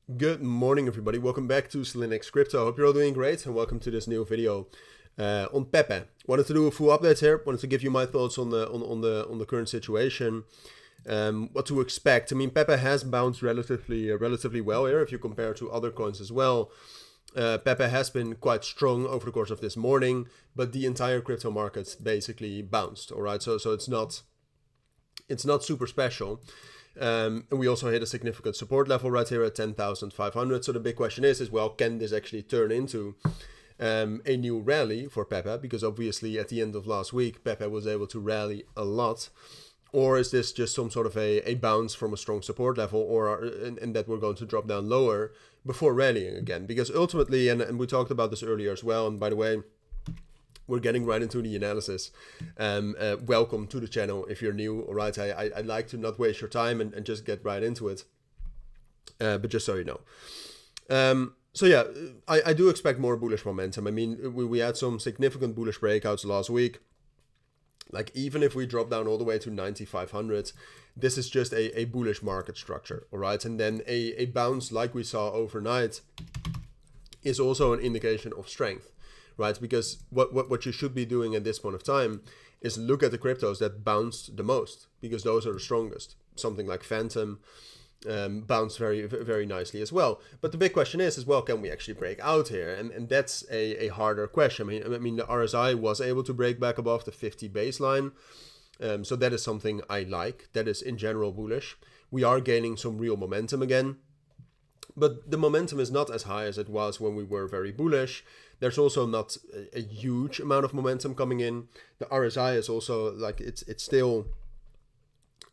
Good morning, everybody. Welcome back to Cilinix Crypto. I hope you're all doing great and welcome to this new video on Pepe. Wanted to do a full update here. Wanted to give you my thoughts on the current situation, what to expect. I mean, Pepe has bounced relatively well here if you compare to other coins as well. Pepe has been quite strong over the course of this morning, but the entire crypto market basically bounced. All right, so it's not super special. And we also hit a significant support level right here at 10,500. So the big question is well, can this actually turn into a new rally for Pepe? Because obviously at the end of last week, Pepe was able to rally a lot. Or is this just some sort of a bounce from a strong support level, and that we're going to drop down lower before rallying again? Because ultimately, and we talked about this earlier as well, and by the way, we're getting right into the analysis. Welcome to the channel if you're new. All right, I like to not waste your time and just get right into it. But just so you know. So yeah, I do expect more bullish momentum. I mean, we had some significant bullish breakouts last week. Like even if we drop down all the way to 9,500, this is just a bullish market structure. All right, and then a bounce like we saw overnight is also an indication of strength. Right, because what you should be doing at this point of time is look at the cryptos that bounced the most, because those are the strongest. Something like Phantom bounced very nicely as well. But the big question is as well, can we actually break out here? And that's a harder question. I mean the RSI was able to break back above the 50 baseline. So that is something I like. That is in general bullish. We are gaining some real momentum again. But the momentum is not as high as it was when we were very bullish. There's also not a huge amount of momentum coming in. The RSI is also like it's still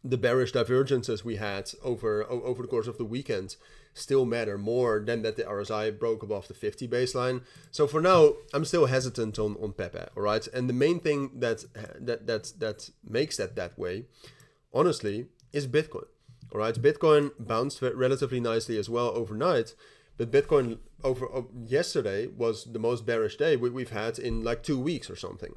the bearish divergences we had over the course of the weekend still matter more than that the RSI broke above the 50 baseline. So for now, I'm still hesitant on Pepe. All right, and the main thing that makes that way, honestly, is Bitcoin. All right, Bitcoin bounced relatively nicely as well overnight, but Bitcoin over yesterday was the most bearish day we've had in like 2 weeks or something.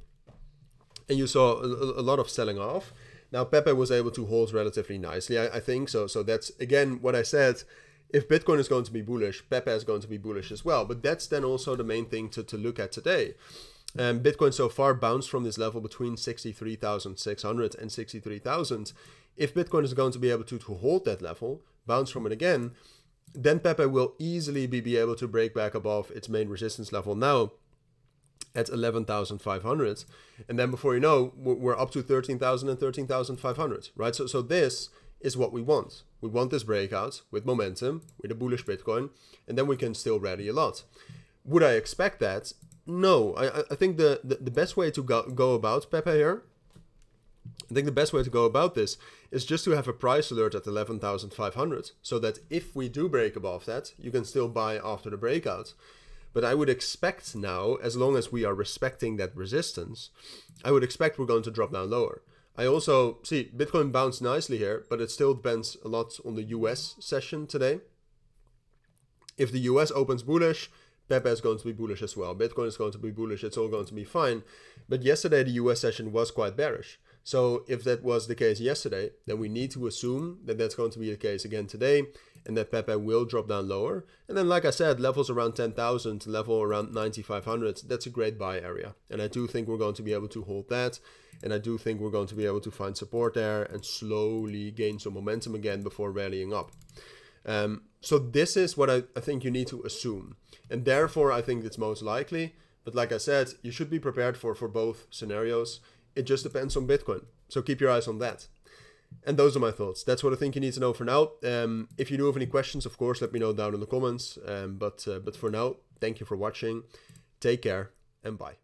And you saw a lot of selling off. Now Pepe was able to hold relatively nicely, I think. So that's again what I said. If Bitcoin is going to be bullish, Pepe is going to be bullish as well. But that's then also the main thing to look at today. Bitcoin so far bounced from this level between 63,600 and 63,000. If Bitcoin is going to be able to hold that level, bounce from it again, then Pepe will easily be able to break back above its main resistance level now at 11,500. And then before you know, we're up to 13,000 and 13,500, right? So this is what we want. We want this breakout with momentum, with a bullish Bitcoin, and then we can still rally a lot. Would I expect that? No, I think the best way to go about Pepe here, I think the best way to go about this is just to have a price alert at 11,500, so that if we do break above that, you can still buy after the breakout. But I would expect now, as long as we are respecting that resistance, I would expect we're going to drop down lower. I also see Bitcoin bounced nicely here, but it still depends a lot on the US session today. If the US opens bullish, Pepe is going to be bullish as well. Bitcoin is going to be bullish. It's all going to be fine. But yesterday, the US session was quite bearish. So if that was the case yesterday, then we need to assume that that's going to be the case again today, and that Pepe will drop down lower. And then, like I said, levels around 10,000, level around 9,500, that's a great buy area. And I do think we're going to be able to hold that. And I do think we're going to be able to find support there and slowly gain some momentum again before rallying up. So this is what I think you need to assume. And therefore, I think it's most likely. But like I said, you should be prepared for both scenarios. It just depends on Bitcoin. So keep your eyes on that. And those are my thoughts. That's what I think you need to know for now. If you do have any questions, of course, let me know down in the comments. But for now, thank you for watching. Take care and bye.